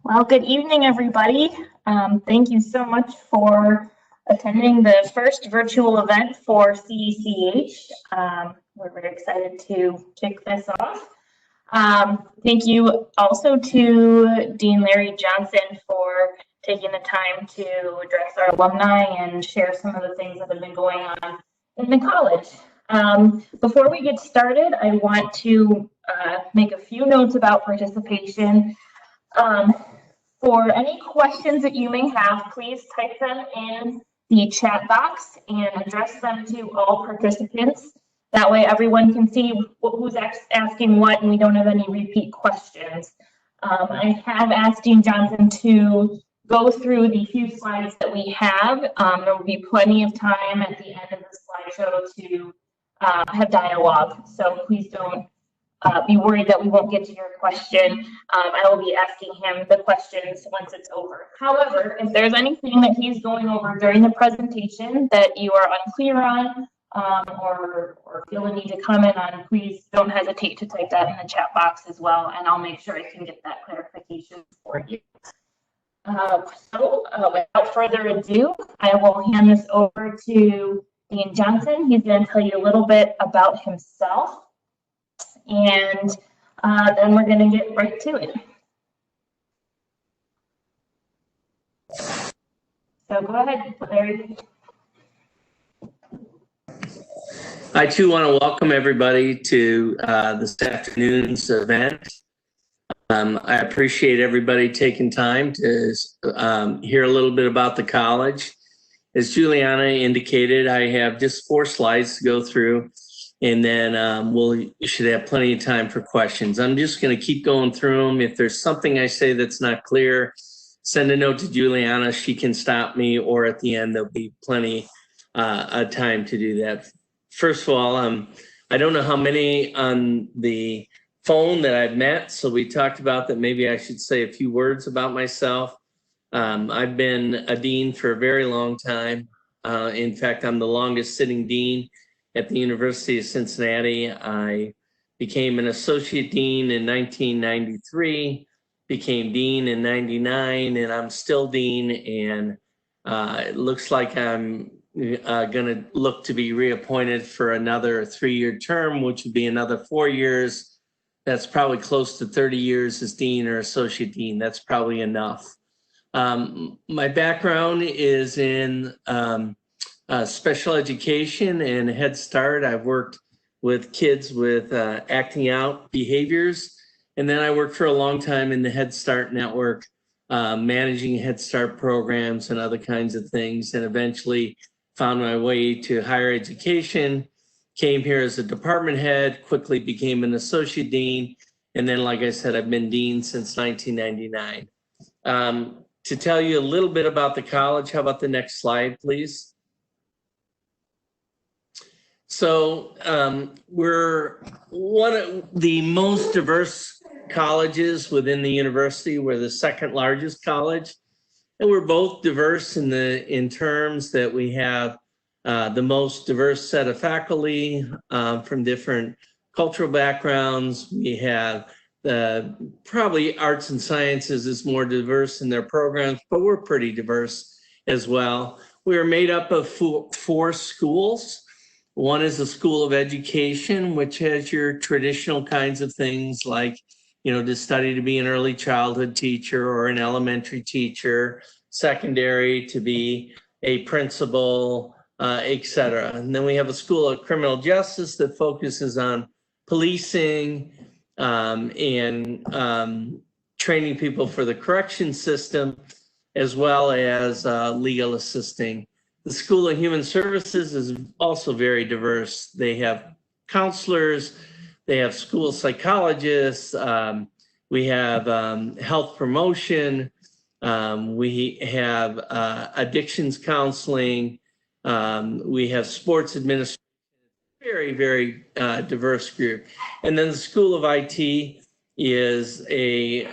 Well, good evening, everybody. Thank you so much for attending the first virtual event for CECH. We're very excited to kick this off. Thank you also to Dean Larry Johnson for taking the time to address our alumni and share some of the things that have been going on in the college. Before we get started, I want to make a few notes about participation. For any questions that you may have, please type them in the chat box and address them to all participants. That way everyone can see who's asking what and we don't have any repeat questions. I have asked Dean Johnson to go through the few slides that we have. There will be plenty of time at the end of the slideshow to have dialogue, so please don't be worried that we won't get to your question. I will be asking him the questions once it's over. However, if there's anything that he's going over during the presentation that you are unclear on or feel a need to comment on, please don't hesitate to type that in the chat box as well, and I'll make sure I can get that clarification for you. Without further ado, I will hand this over to Dean Johnson. He's going to tell you a little bit about himself. And then we're going to get right to it. So go ahead, Larry. I too want to welcome everybody to this afternoon's event. I appreciate everybody taking time to hear a little bit about the college. As Juliana indicated, I have just 4 slides to go through. And then you should have plenty of time for questions. I'm just going to keep going through them. If there's something I say that's not clear, send a note to Juliana. She can stop me, or at the end, there'll be plenty of time to do that. First of all, I don't know how many on the phone that I've met, so we talked about that maybe I should say a few words about myself. I've been a dean for a very long time. In fact, I'm the longest sitting dean at the University of Cincinnati. I became an associate dean in 1993, became dean in 99, and I'm still dean, and it looks like I'm gonna look to be reappointed for another 3-year term, which would be another 4 years. That's probably close to 30 years as dean or associate dean. That's probably enough. My background is in special education and Head Start. I've worked with kids with acting out behaviors. And then I worked for a long time in the Head Start network, managing Head Start programs and other kinds of things, and eventually found my way to higher education, came here as a department head, quickly became an associate dean. And then, like I said, I've been dean since 1999. To tell you a little bit about the college, how about the next slide, please? So we're one of the most diverse colleges within the university. We're the 2nd largest college, and we're both diverse in terms that we have the most diverse set of faculty from different cultural backgrounds. We have probably arts and sciences is more diverse in their programs, but we're pretty diverse as well. We are made up of 4 schools. One is the School of Education, which has your traditional kinds of things like, to study to be an early childhood teacher or an elementary teacher, secondary to be a principal, et cetera. And then we have a School of Criminal Justice that focuses on policing and training people for the correction system, as well as legal assisting. The School of Human Services is also very diverse. They have counselors, they have school psychologists, we have health promotion, we have addictions counseling, we have sports administration, very, very diverse group. And then the School of IT is a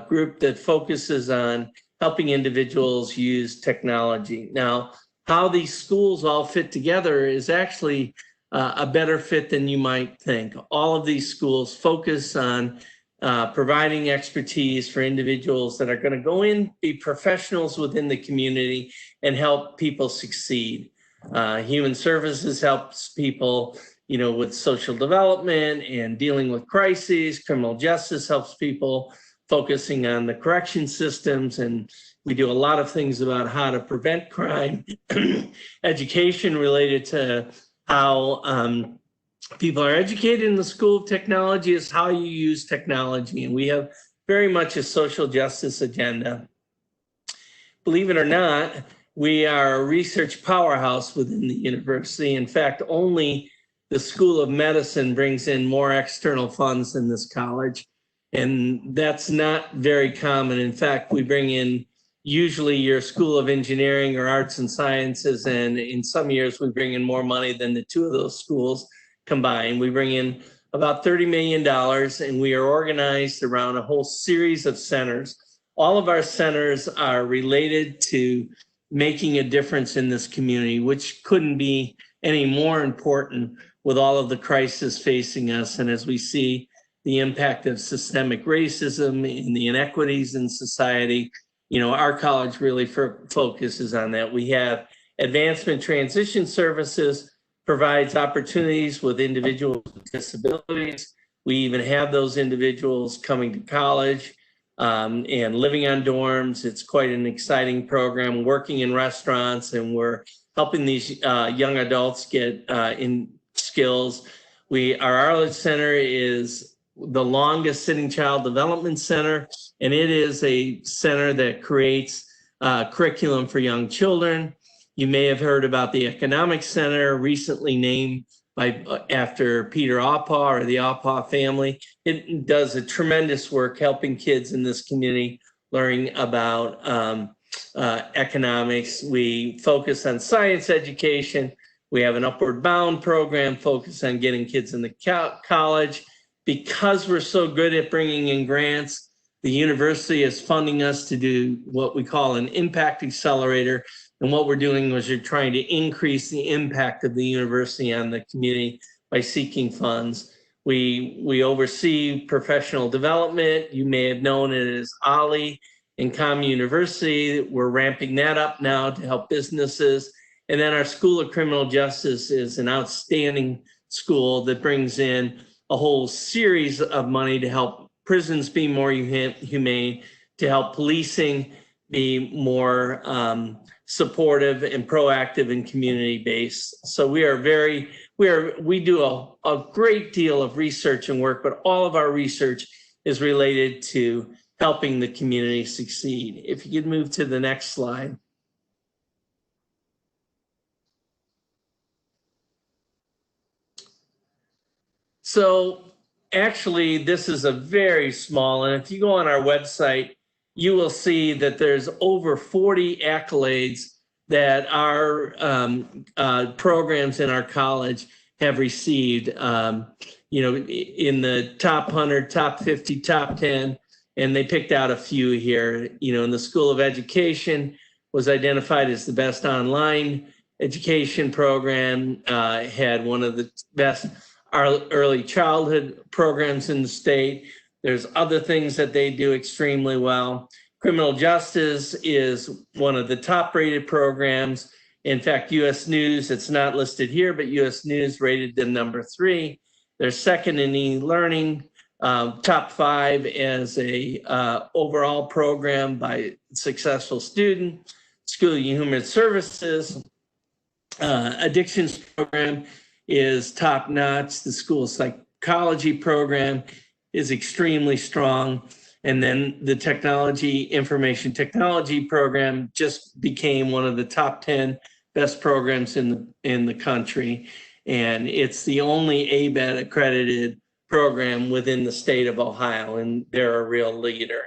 group that focuses on helping individuals use technology. Now, how these schools all fit together is actually a better fit than you might think. All of these schools focus on providing expertise for individuals that are going to go in, be professionals within the community, and help people succeed. Human services helps people, with social development and dealing with crises. Criminal justice helps people focusing on the correction systems, and we do a lot of things about how to prevent crime. Education related to how people are educated in the School of Technology is how you use technology, and we have very much a social justice agenda. Believe it or not, we are a research powerhouse within the university. In fact, only the School of Medicine brings in more external funds than this college, and that's not very common. In fact, we bring in usually your School of Engineering or Arts and Sciences, and in some years we bring in more money than the two of those schools combined. We bring in about $30 million, and we are organized around a whole series of centers. All of our centers are related to making a difference in this community, which couldn't be any more important with all of the crises facing us. And as we see the impact of systemic racism and the inequities in society, our college really focuses on that. We have advancement transition services, provides opportunities with individuals with disabilities. We even have those individuals coming to college and living on dorms. It's quite an exciting program, working in restaurants, and we're helping these young adults get in skills. Our Arledge Center is the longest sitting child development center, and it is a center that creates curriculum for young children. You may have heard about the Economic Center, recently named after Peter Apaw or the Apaw family. It does a tremendous work helping kids in this community learning about economics. We focus on science education. We have an Upward Bound program focused on getting kids into college. Because we're so good at bringing in grants, the university is funding us to do what we call an impact accelerator. And what we're doing is you're trying to increase the impact of the university on the community by seeking funds. We oversee professional development. You may have known it as OLLI in Comm University. We're ramping that up now to help businesses. And then our School of Criminal Justice is an outstanding school that brings in a whole series of money to help prisons be more humane, to help policing be more supportive and proactive and community-based. So we do a great deal of research and work, but all of our research is related to helping the community succeed. If you could move to the next slide. So actually, this is a very small, and if you go on our website, you will see that there's over 40 accolades that our programs in our college have received, in the top 100, top 50, top 10, and they picked out a few here. In the School of Education was identified as the best online education program, had one of the best early childhood programs in the state. There's other things that they do extremely well. Criminal justice is one of the top rated programs. In fact, US News, it's not listed here, but US News rated them number 3. They're second in e-learning, top 5 as a overall program by successful student. School of Human Services, addictions program is top notch. The school psychology program is extremely strong. And then the information technology program just became one of the top 10 best programs in the country. And it's the only ABET accredited program within the state of Ohio, and they're a real leader.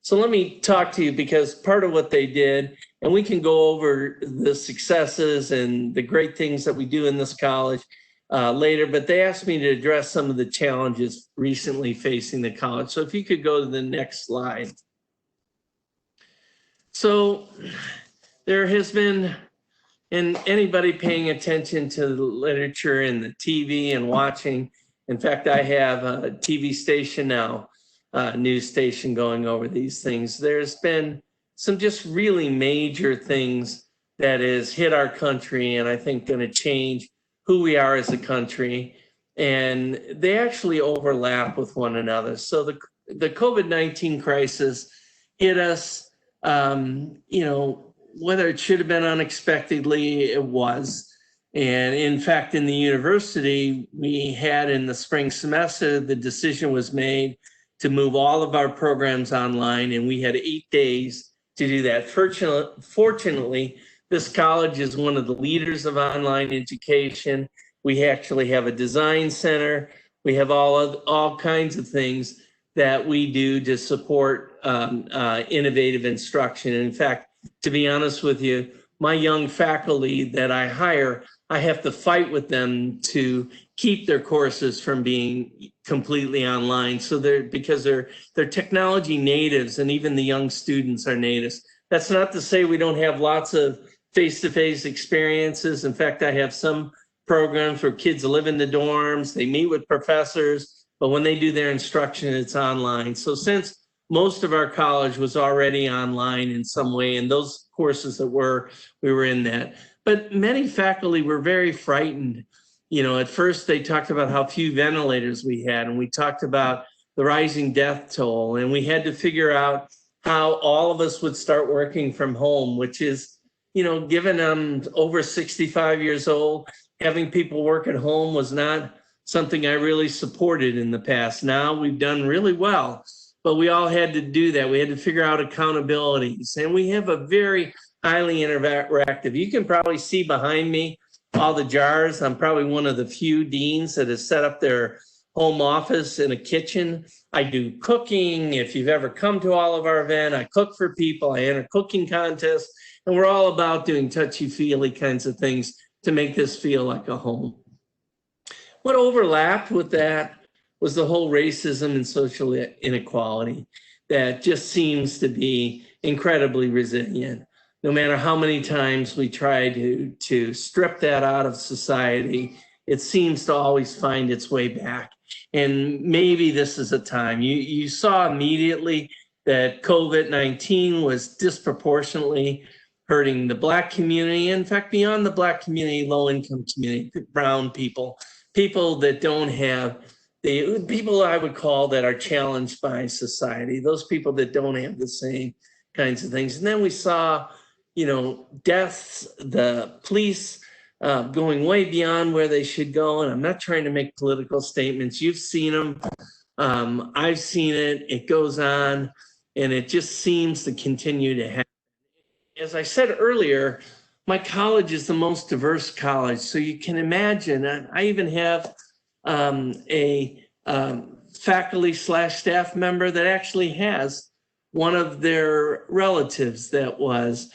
So let me talk to you, because part of what they did, and we can go over the successes and the great things that we do in this college later, but they asked me to address some of the challenges recently facing the college. So if you could go to the next slide. So there has been, and anybody paying attention to the literature and the TV and watching, in fact, I have a TV station now news station going over these things. There's been some just really major things that has hit our country, and I think going to change who we are as a country. And they actually overlap with one another. So the COVID-19 crisis hit us, whether it should have been unexpectedly, it was. And in fact, in the university, we had in the spring semester, the decision was made to move all of our programs online, and we had 8 days to do that. Fortunately, this college is one of the leaders of online education. We actually have a design center. We have all kinds of things that we do to support innovative instruction. And in fact, to be honest with you, my young faculty that I hire, I have to fight with them to keep their courses from being completely online. So because they're technology natives, and even the young students are natives. That's not to say we don't have lots of face-to-face experiences. In fact, I have some programs where kids live in the dorms, they meet with professors, but when they do their instruction, it's online. So since most of our college was already online in some way, and those courses that we were in that. But many faculty were very frightened. At first they talked about how few ventilators we had, and we talked about the rising death toll, and we had to figure out how all of us would start working from home, which is, given I'm over 65 years old, having people work at home was not something I really supported in the past. Now we've done really well, but we all had to do that. We had to figure out accountabilities, and we have a very highly interactive. You can probably see behind me all the jars. I'm probably one of the few deans that has set up their home office in a kitchen. I do cooking. If you've ever come to all of our events, I cook for people. I enter cooking contests, and we're all about doing touchy-feely kinds of things to make this feel like a home. What overlapped with that was the whole racism and social inequality that just seems to be incredibly resilient. No matter how many times we try to strip that out of society, it seems to always find its way back. And maybe this is a time. You saw immediately that COVID-19 was disproportionately hurting the Black community. In fact, beyond the Black community, low-income community, brown people that don't have the people I would call that are challenged by society, those people that don't have the same kinds of things. And then we saw, deaths, the police going way beyond where they should go. And I'm not trying to make political statements. You've seen them. I've seen it. It goes on, and it just seems to continue to happen. As I said earlier, my college is the most diverse college. So you can imagine, I even have a faculty/staff member that actually has one of their relatives that was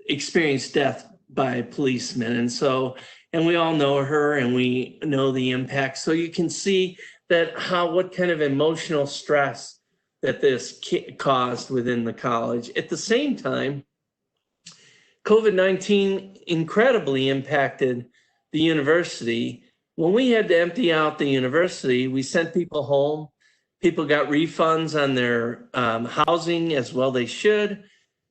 experienced death by policemen. And we all know her, and we know the impact. So you can see that what kind of emotional stress that this caused within the college. At the same time, COVID-19 incredibly impacted the university. When we had to empty out the university, we sent people home. People got refunds on their housing, as well they should.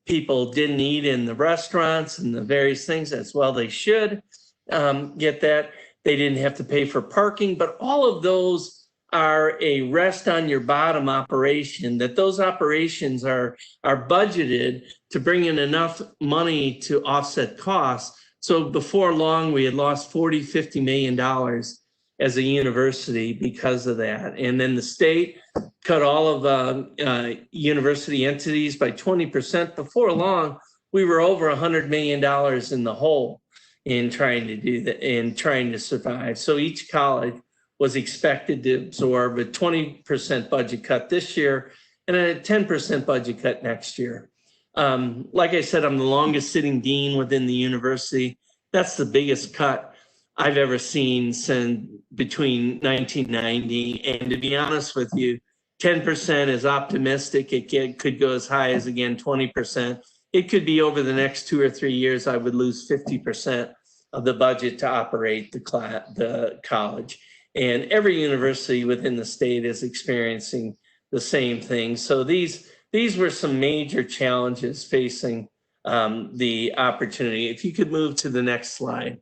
People didn't eat in the restaurants and the various things, as well they should get that. They didn't have to pay for parking, but all of those are a rest on your bottom operation, that those operations are budgeted to bring in enough money to offset costs. So before long, we had lost $40–50 million as a university because of that. And then the state cut all of university entities by 20%. Before long, we were over $100 million in the hole in trying to do that, in trying to survive. So each college was expected to absorb a 20% budget cut this year and a 10% budget cut next year. Like I said, I'm the longest sitting dean within the university. That's the biggest cut I've ever seen since between 1990. And to be honest with you, 10% is optimistic. It could go as high as, again, 20%. It could be over the next 2 or 3 years, I would lose 50% of the budget to operate the college. And every university within the state is experiencing the same thing. So these were some major challenges facing the opportunity. If you could move to the next slide.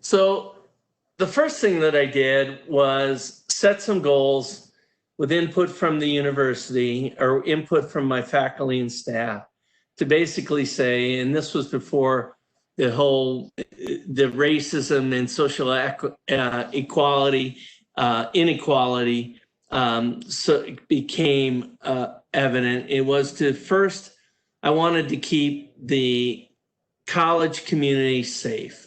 So the first thing that I did was set some goals with input from the university or input from my faculty and staff to basically say, and this was before the whole, the racism and social equality, inequality, so it became evident. It was to first, I wanted to keep the college community safe.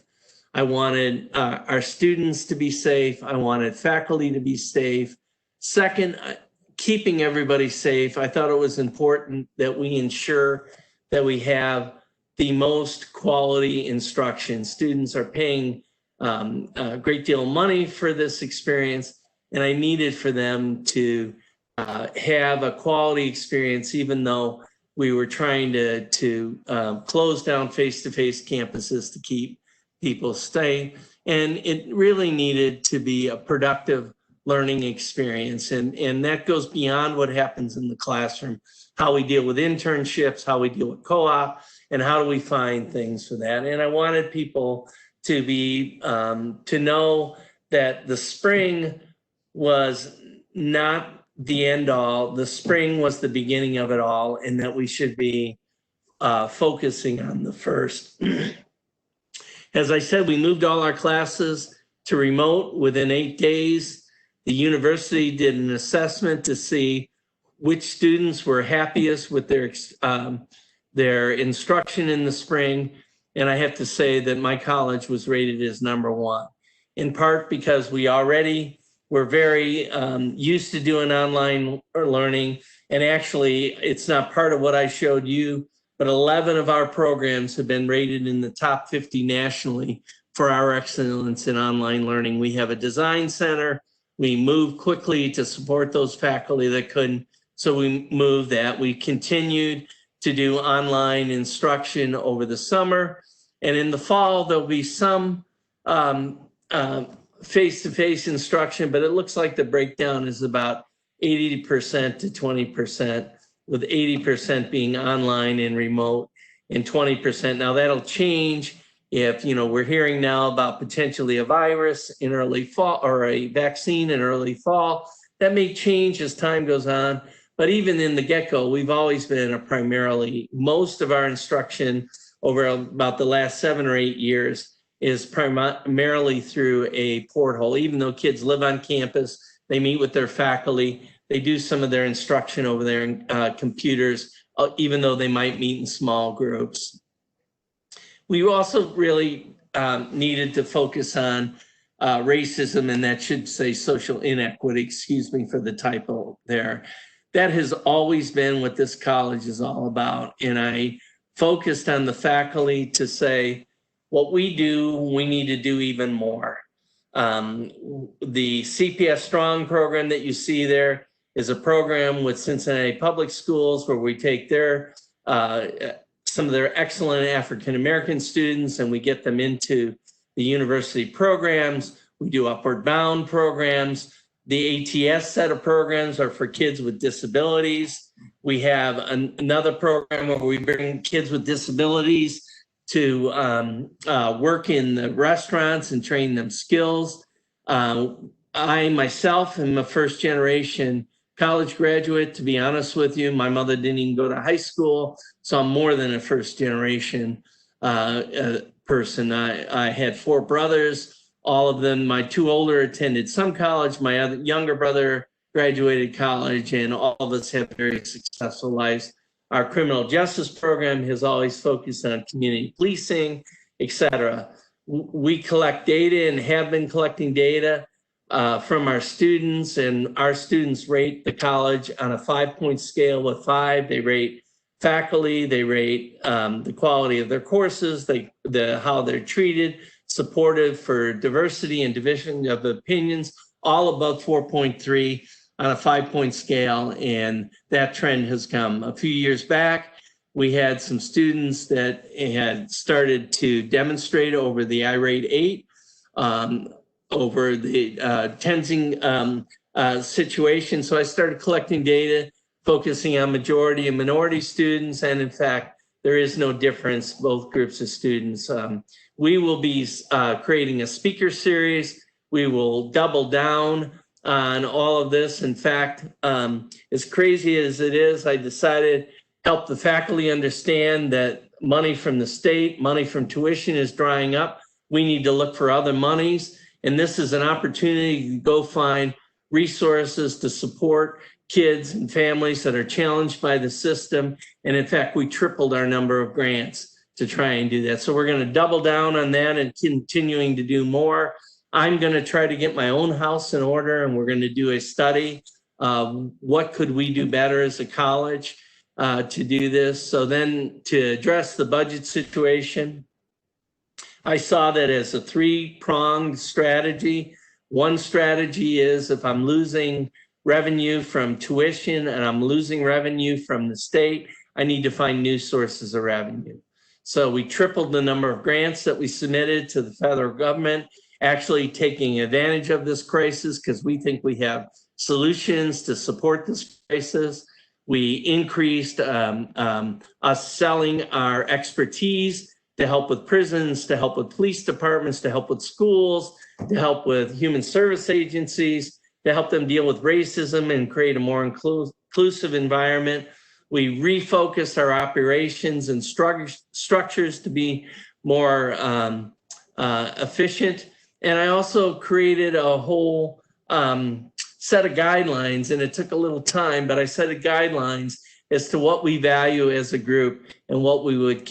I wanted our students to be safe. I wanted faculty to be safe. Second, keeping everybody safe. I thought it was important that we ensure that we have the most quality instruction. Students are paying a great deal of money for this experience, and I needed for them to have a quality experience, even though we were trying to close down face-to-face campuses to keep people stay. And it really needed to be a productive learning experience. And that goes beyond what happens in the classroom, how we deal with internships, how we deal with co-op, and how do we find things for that. And I wanted people to be, to know that the spring was not the end all. The spring was the beginning of it all, and that we should be focusing on the first. As I said, we moved all our classes to remote within 8 days. The university did an assessment to see which students were happiest with their instruction in the spring. And I have to say that my college was rated as #1, in part because we already were very used to doing online learning. And actually, it's not part of what I showed you, but 11 of our programs have been rated in the top 50 nationally for our excellence in online learning. We have a design center. We moved quickly to support those faculty that couldn't, so we moved that. We continued to do online instruction over the summer. And in the fall, there'll be some face-to-face instruction, but it looks like the breakdown is about 80% to 20%. With 80% being online and remote and 20%. Now that'll change if, we're hearing now about potentially a virus in early fall or a vaccine in early fall. That may change as time goes on, but even in the get-go, we've always been primarily, most of our instruction over about the last 7 or 8 years is primarily through a porthole. Even though kids live on campus, they meet with their faculty, they do some of their instruction over there in computers, even though they might meet in small groups. We also really needed to focus on racism, and that should say social inequity, excuse me for the typo there. That has always been what this college is all about. And I focused on the faculty to say, what we do, we need to do even more. The CPS Strong program that you see there is a program with Cincinnati Public Schools where we take their some of their excellent African-American students and we get them into the university programs. We do upward bound programs. The ATS set of programs are for kids with disabilities. We have another program where we bring kids with disabilities to work in the restaurants and train them skills. I myself am a first generation college graduate, to be honest with you. My mother didn't even go to high school, so I'm more than a first generation person. I had 4 brothers, all of them, my 2 older attended some college, my other younger brother graduated college, and all of us have very successful lives. Our criminal justice program has always focused on community policing, et cetera. We collect data and have been collecting data from our students, and our students rate the college on a 5-point scale with 5. They rate faculty, they rate the quality of their courses, how they're treated, supportive for diversity and division of opinions, all above 4.3 on a 5-point scale, and that trend has come. A few years back, we had some students that had started to demonstrate over the I-Rate 8. over the Tenzing situation. So I started collecting data, focusing on majority and minority students. And in fact, there is no difference, both groups of students. We will be creating a speaker series. We will double down on all of this. In fact, as crazy as it is, I decided to help the faculty understand that money from the state, money from tuition is drying up. We need to look for other monies. And this is an opportunity to go find resources to support kids and families that are challenged by the system. And in fact, we tripled our number of grants to try and do that. So we're going to double down on that and continuing to do more. I'm going to try to get my own house in order, and we're going to do a study. What could we do better as a college to do this? So then to address the budget situation, I saw that as a three-pronged strategy. One strategy is if I'm losing revenue from tuition and I'm losing revenue from the state, I need to find new sources of revenue. So we tripled the number of grants that we submitted to the federal government, actually taking advantage of this crisis because we think we have solutions to support this crisis. We increased us selling our expertise to help with prisons, to help with police departments, to help with schools, to help with human service agencies, to help them deal with racism and create a more inclusive environment. We refocused our operations and structures to be more efficient. And I also created a whole set of guidelines, and it took a little time, but I set a guidelines as to what we value as a group and what we would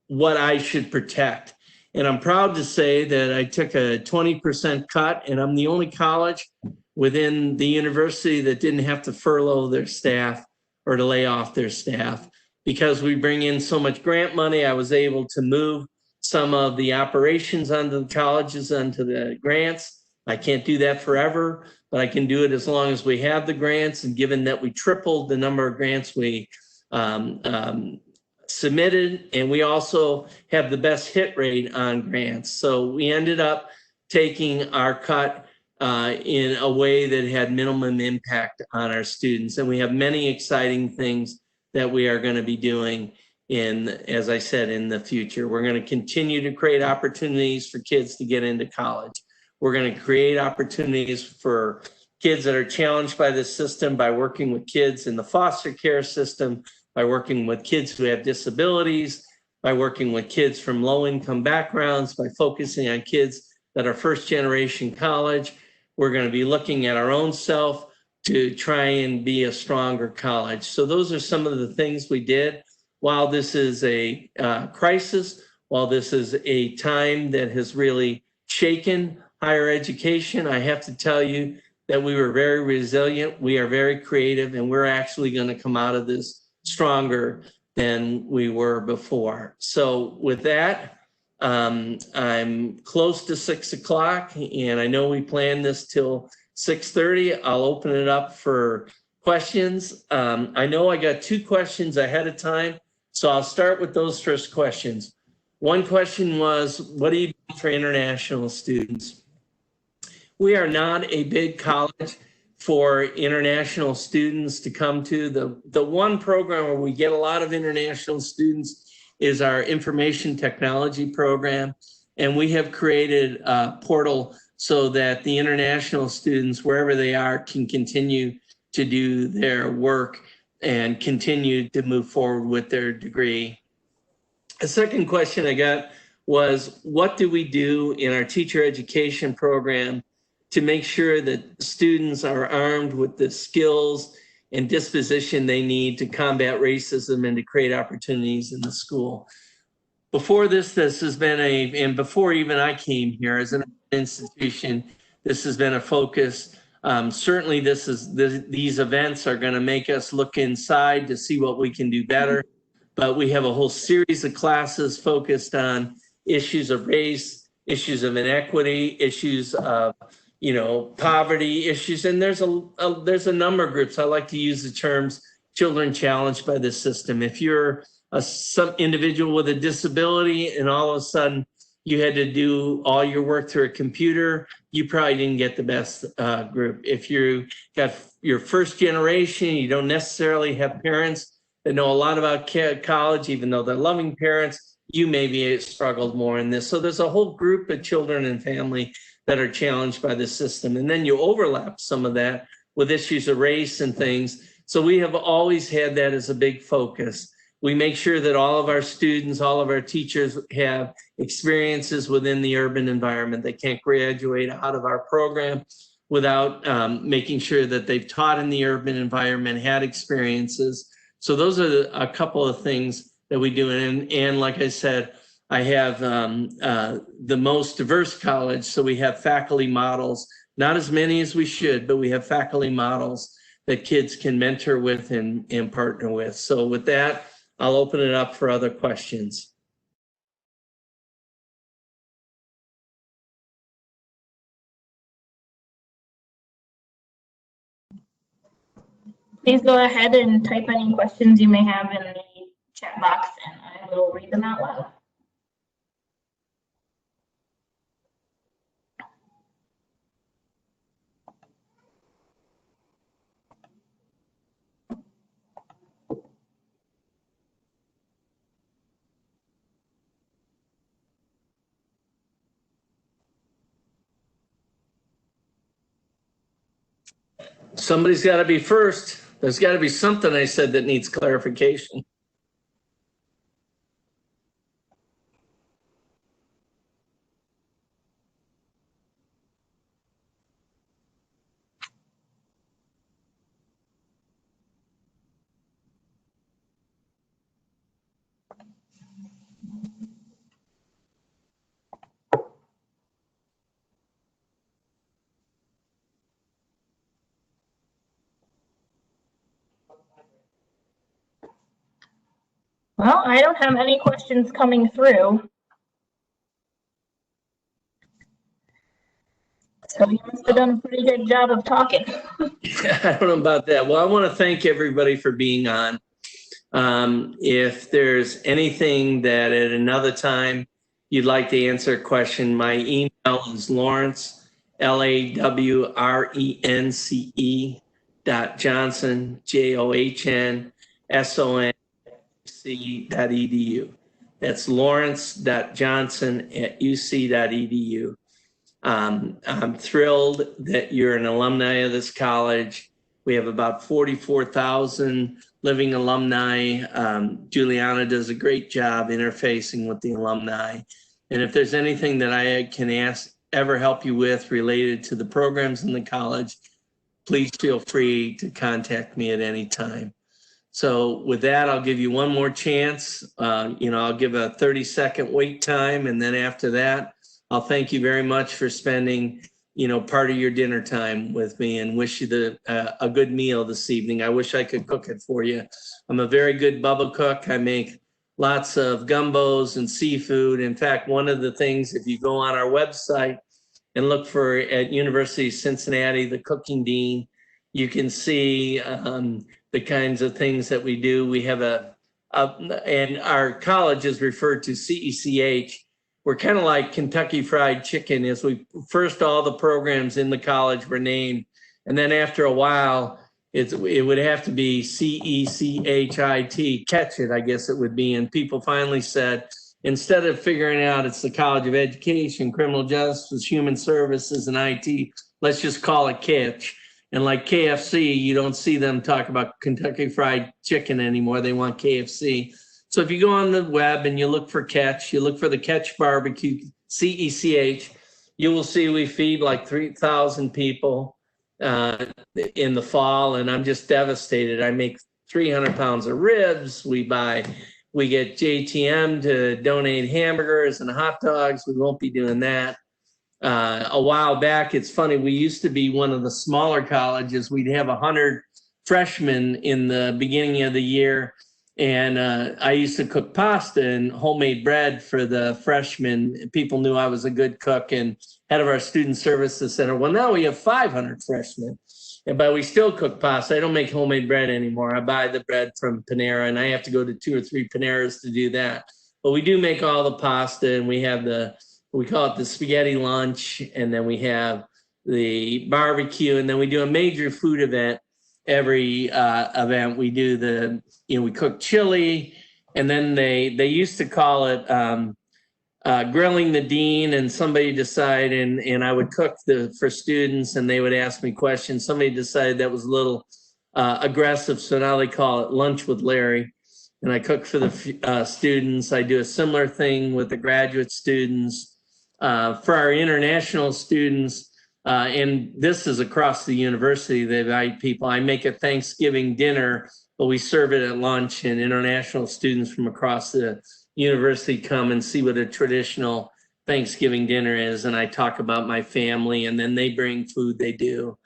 what I should protect. And I'm proud to say that I took a 20% cut, and I'm the only college within the university that didn't have to furlough their staff or to lay off their staff. Because we bring in so much grant money, I was able to move some of the operations onto the colleges, onto the grants. I can't do that forever, but I can do it as long as we have the grants. And given that we tripled the number of grants we submitted, and we also have the best hit rate on grants. So we ended up taking our cut in a way that had minimum impact on our students. And we have many exciting things that we are going to be doing in, as I said, in the future. We're going to continue to create opportunities for kids to get into college. We're going to create opportunities for kids that are challenged by the system by working with kids in the foster care system, by working with kids who have disabilities, by working with kids from low-income backgrounds, by focusing on kids that are first-generation college. We're going to be looking at our own self to try and be a stronger college. So those are some of the things we did. While this is a crisis, while this is a time that has really shaken higher education, I have to tell you that we were very resilient, we are very creative, and we're actually going to come out of this stronger than we were before. So with that, I'm close to 6 o'clock, and I know we planned this till 6:30. I'll open it up for questions. I know I got 2 questions ahead of time, so I'll start with those first questions. One question was, what do you do for international students? We are not a big college for international students to come to. The one program where we get a lot of international students is our information technology program. And we have created a portal so that the international students, wherever they are, can continue to do their work and continue to move forward with their degree. A second question I got was, what do we do in our teacher education program to make sure that students are armed with the skills and disposition they need to combat racism and to create opportunities in the school? Before this has been and before even I came here as an institution, this has been a focus. Certainly these events are going to make us look inside to see what we can do better. But we have a whole series of classes focused on issues of race, issues of inequity, issues of poverty issues. And there's a number of groups. I like to use the terms children challenged by the system. If you're some individual with a disability and all of a sudden you had to do all your work through a computer, you probably didn't get the best group. If you got your first generation, you don't necessarily have parents that know a lot about college, even though they're loving parents, you maybe struggled more in this. So there's a whole group of children and family that are challenged by the system. And then you overlap some of that with issues of race and things. So we have always had that as a big focus. We make sure that all of our students, all of our teachers have experiences within the urban environment. They can't graduate out of our program without making sure that they've taught in the urban environment, had experiences. So those are a couple of things that we do. And like I said, I have the most diverse college. So we have faculty models, not as many as we should, but we have faculty models that kids can mentor with and partner with. So with that, I'll open it up for other questions. Please go ahead and type any questions you may have in the chat box, and I will read them out loud. Somebody's got to be first. There's got to be something I said that needs clarification. Well, I don't have any questions coming through. So you must have done a pretty good job of talking. I don't know about that. Well, I want to thank everybody for being on. If there's anything that at another time you'd like to answer a question, my email is Lawrence, LAWRENCE .Johnson, JOHNSONC.edu. That's lawrence.johnson@uc.edu. I'm thrilled that you're an alumni of this college. We have about 44,000 living alumni. Juliana does a great job interfacing with the alumni. And if there's anything that I can ever help you with related to the programs in the college, please feel free to contact me at any time. So with that, I'll give you one more chance. I'll give a 30-second wait time. And then after that, I'll thank you very much for spending, part of your dinner time with me, and wish you a good meal this evening. I wish I could cook it for you. I'm a very good Bubba cook. I make lots of gumbos and seafood. In fact, one of the things, if you go on our website and look for at University of Cincinnati, the cooking dean, you can see the kinds of things that we do. We have and our college is referred to CECH. We're kind of like Kentucky Fried Chicken. As all the programs in the college were named, and then after a while, it would have to be CECHIT, catch it, I guess it would be. And people finally said, instead of figuring out it's the College of Education, Criminal Justice, Human Services, and IT, let's just call it catch. And like KFC, you don't see them talk about Kentucky Fried Chicken anymore. They want KFC. So if you go on the web and you look for Catch, you look for the Catch Barbecue, CECH, you will see we feed like 3,000 people in the fall, and I'm just devastated. I make 300 pounds of ribs. We get JTM to donate hamburgers and hot dogs. We won't be doing that. A while back, it's funny, we used to be one of the smaller colleges. We'd have 100 freshmen in the beginning of the year. And I used to cook pasta and homemade bread for the freshmen. People knew I was a good cook, and head of our student services center. Well, now we have 500 freshmen, but we still cook pasta. I don't make homemade bread anymore. I buy the bread from Panera, and I have to go to 2 or 3 Paneras to do that. But we do make all the pasta, and we have the we call it the spaghetti lunch, and then we have the barbecue, and then we do a major food event every event. We do we cook chili, and then they used to call it grilling the dean, and somebody decided, and I would cook for students, and they would ask me questions. Somebody decided that was a little aggressive, so now they call it lunch with Larry. And I cook for the students. I do a similar thing with the graduate students. For our international students, and this is across the university, they invite people. I make a Thanksgiving dinner, but we serve it at lunch, and international students from across the university come and see what a traditional Thanksgiving dinner is. And I talk about my family, and then they bring food they do.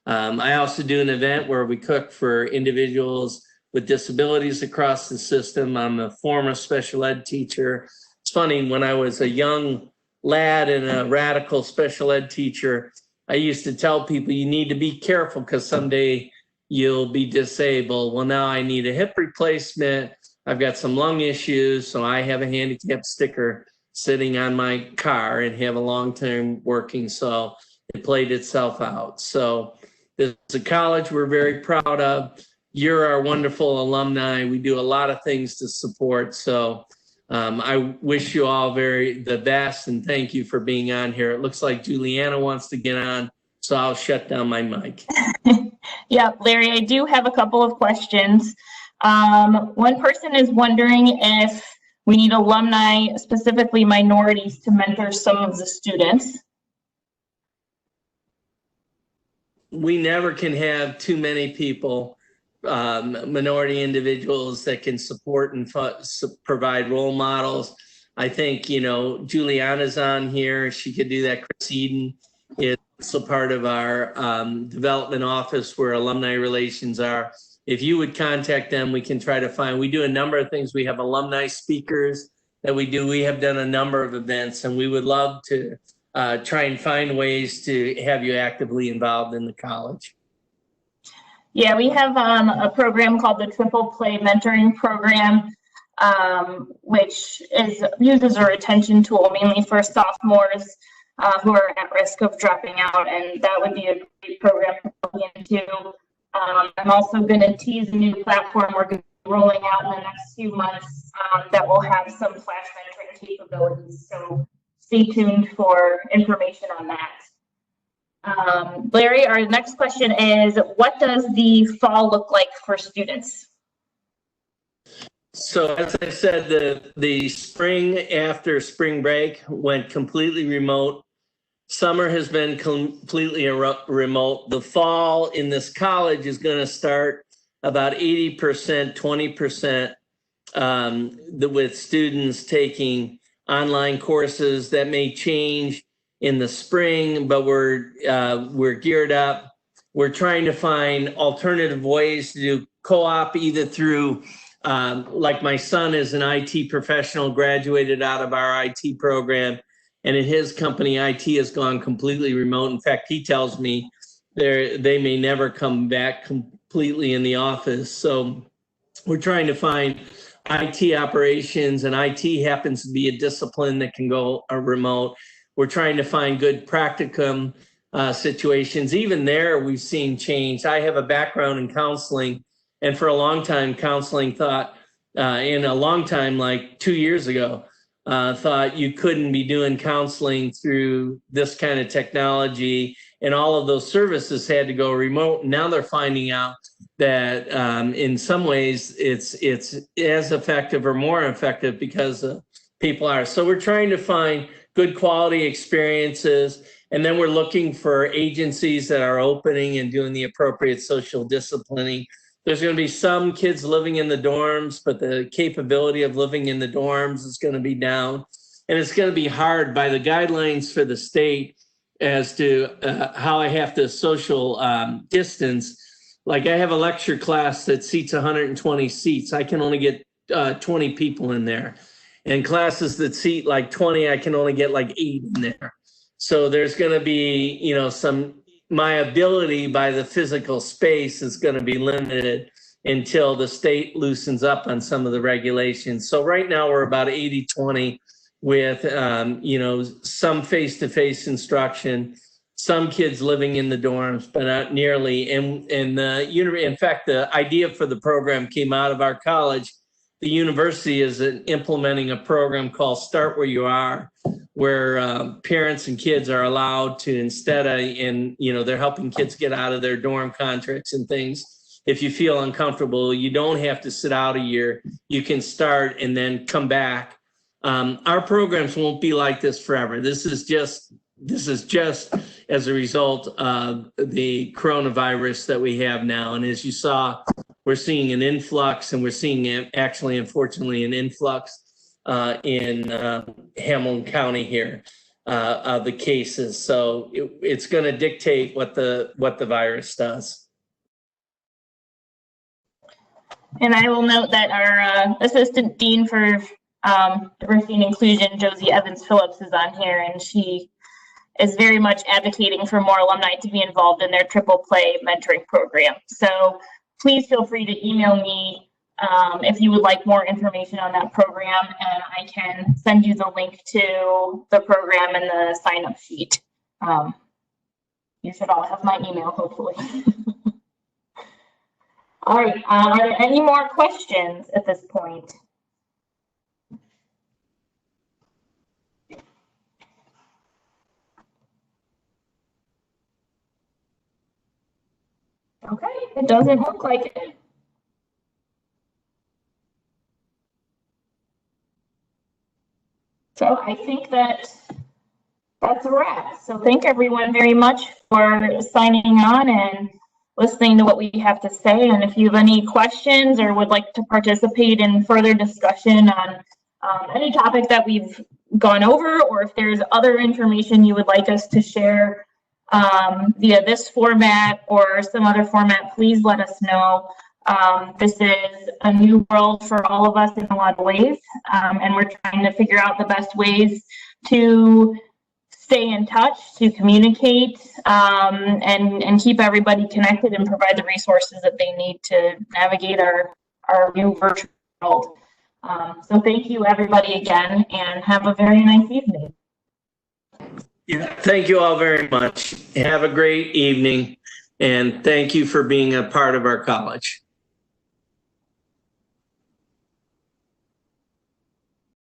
I also do an event where we cook for individuals with disabilities across the system. I'm a former special ed teacher. It's funny, when I was a young lad and a radical special ed teacher, I used to tell people, you need to be careful because someday you'll be disabled. Well, now I need a hip replacement. I've got some lung issues, so I have a handicap sticker sitting on my car and have a long-term working, so it played itself out. So this is a college we're very proud of. You're our wonderful alumni. We do a lot of things to support. So I wish you all the best, and thank you for being on here. It looks like Juliana wants to get on, so I'll shut down my mic. Yeah, Larry, I do have a couple of questions. One person is wondering if we need alumni, specifically minorities, to mentor some of the students. We never can have too many people, minority individuals that can support and provide role models. I think, Juliana's on here. She could do that. Chris Eden is also part of our development office where alumni relations are. If you would contact them, we can try to find. We do a number of things. We have alumni speakers that we do. We have done a number of events, and we would love to try and find ways to have you actively involved in the college. Yeah, we have a program called the Triple Play Mentoring Program, which uses a retention tool mainly for sophomores who are at risk of dropping out, and that would be a great program to look into. I'm also going to tease a new platform we're going to be rolling out in the next few months that will have some flash mentoring capabilities, so stay tuned for information on that. Larry, our next question is, what does the fall look like for students? So as I said, the spring after spring break went completely remote. Summer has been completely remote. The fall in this college is going to start about 80%, 20% with students taking online courses. That may change in the spring, but we're geared up. We're trying to find alternative ways to do co-op, either through, like my son is an IT professional, graduated out of our IT program, and in his company, IT has gone completely remote. In fact, he tells me they may never come back completely in the office. So we're trying to find IT operations, and IT happens to be a discipline that can go remote. We're trying to find good practicum situations. Even there, we've seen change. I have a background in counseling, and for a long time, counseling thought, in a long time, like 2 years ago, thought you couldn't be doing counseling through this kind of technology, and all of those services had to go remote. Now they're finding out that in some ways it's as effective or more effective because people are. So we're trying to find good quality experiences, and then we're looking for agencies that are opening and doing the appropriate social disciplining. There's going to be some kids living in the dorms, but the capability of living in the dorms is going to be down. And it's going to be hard by the guidelines for the state as to how I have to social distance. Like I have a lecture class that seats 120 seats. I can only get 20 people in there. And classes that seat like 20, I can only get like 8 in there. So there's going to be, my ability by the physical space is going to be limited until the state loosens up on some of the regulations. So right now we're about 80-20 with, some face-to-face instruction, some kids living in the dorms, but not nearly. And in fact, the idea for the program came out of our college. The university is implementing a program called Start Where You Are, where parents and kids are allowed to, instead of, they're helping kids get out of their dorm contracts and things. If you feel uncomfortable, you don't have to sit out a year. You can start and then come back. Our programs won't be like this forever. This is just as a result of the coronavirus that we have now. And as you saw, we're seeing an influx, and we're seeing actually, unfortunately, an influx in Hamilton County here of the cases. So it's going to dictate what the virus does. And I will note that our Assistant Dean for Diversity and Inclusion, Josie Evans Phillips, is on here, and she is very much advocating for more alumni to be involved in their triple play mentoring program. So please feel free to email me if you would like more information on that program, and I can send you the link to the program and the sign-up sheet. You should all have my email, hopefully. All right, are there any more questions at this point? Okay, it doesn't look like it. So I think that's a wrap. So thank everyone very much for signing on and listening to what we have to say. And if you have any questions or would like to participate in further discussion on any topic that we've gone over, or if there's other information you would like us to share via this format or some other format, please let us know. This is a new world for all of us in a lot of ways, and we're trying to figure out the best ways to stay in touch, to communicate, and keep everybody connected and provide the resources that they need to navigate our new virtual world. So thank you everybody again, and have a very nice evening. Yeah, thank you all very much. Have a great evening, and thank you for being a part of our college.